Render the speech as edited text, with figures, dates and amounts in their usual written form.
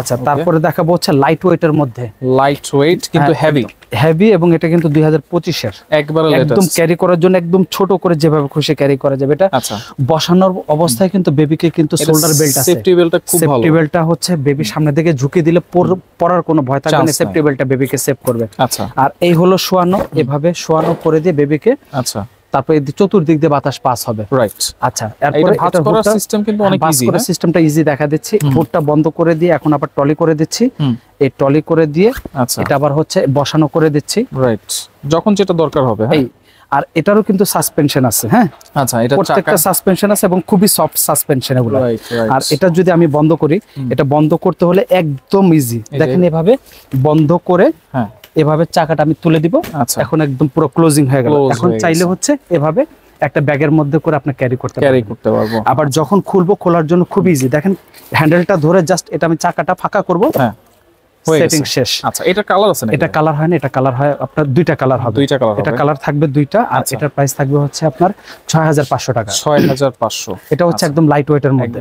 আচ্ছা, তারপরে দেখাবো হচ্ছে লাইট ওয়েটের মধ্যে। লাইট ওয়েট কিন্তু হেভি এবং এটা কিন্তু 2025 এর একবারে একদম ক্যারি করার জন্য একদম ছোট করে যেভাবে খুশি ক্যারি করা যাবে। এটা আচ্ছা, বসানোর অবস্থায় কিন্তু বেবিকে কিন্তু শোল্ডার বেল্ট আছে, সেফটি বেল্টটা খুব ভালো। সেফটি বেল্টটা হচ্ছে বেবি সামনে দিকে ঝুঁকে দিলে পড়ার কোনো ভয় থাকবে না, সেফটি বেল্টটা বেবিকে সেভ করবে। আচ্ছা, আর এই হলো শোয়ানো, এভাবে শোয়ানো করে দিয়ে বেবিকে, আচ্ছা, তারপরে চতুর্দিক দিয়ে বাতাস পাস হবে। রাইট। আচ্ছা, এরপরে ভাঁজ করার সিস্টেম কিন্তু অনেক ইজি, করার সিস্টেমটা ইজি দেখা দিচ্ছি। হুডটা বন্ধ করে দিয়ে এখন আবার টলি করে দিচ্ছি। এই টলি করে দিয়ে আচ্ছা, এটা আবার হচ্ছে বসানো করে দিচ্ছি। রাইট, যখন যেটা দরকার হবে। এই আর এটারও কিন্তু সাসপেনশন আছে। হ্যাঁ, আচ্ছা, এটা প্রত্যেকটা সাসপেনশন আছে এবং খুবই সফট সাসপেনশন এগুলো। আর আর এটা যদি আমি বন্ধ করি, এটা বন্ধ করতে হলে একদম ইজি। দেখেন এভাবে বন্ধ করে, হ্যাঁ, এভাবে চাকাটা আমি তুলে দিব। আচ্ছা, এখন একদম পুরো ক্লোজিং হয়ে গেল। এখন চাইলে হচ্ছে এভাবে একটা ব্যাগের মধ্যে করে আপনি ক্যারি করতে পারবো। আবার যখন খুলবো, খোলার জন্য খুব ইজি। দেখেন হ্যান্ডেলটা ধরে জাস্ট এটা আমি চাকাটা ফাঁকা করব, হ্যাঁ, সেটিং শেষ। আচ্ছা, এটা কালার আছে নাকি? এটা কালার হয় না, এটা কালার হয় আপনার দুইটা কালার হবে। এটা কালার থাকবে দুইটা। আর এটার প্রাইস থাকবে হচ্ছে আপনার 6500 টাকা। 6500। এটা হচ্ছে একদম লাইট ওয়েটের মধ্যে।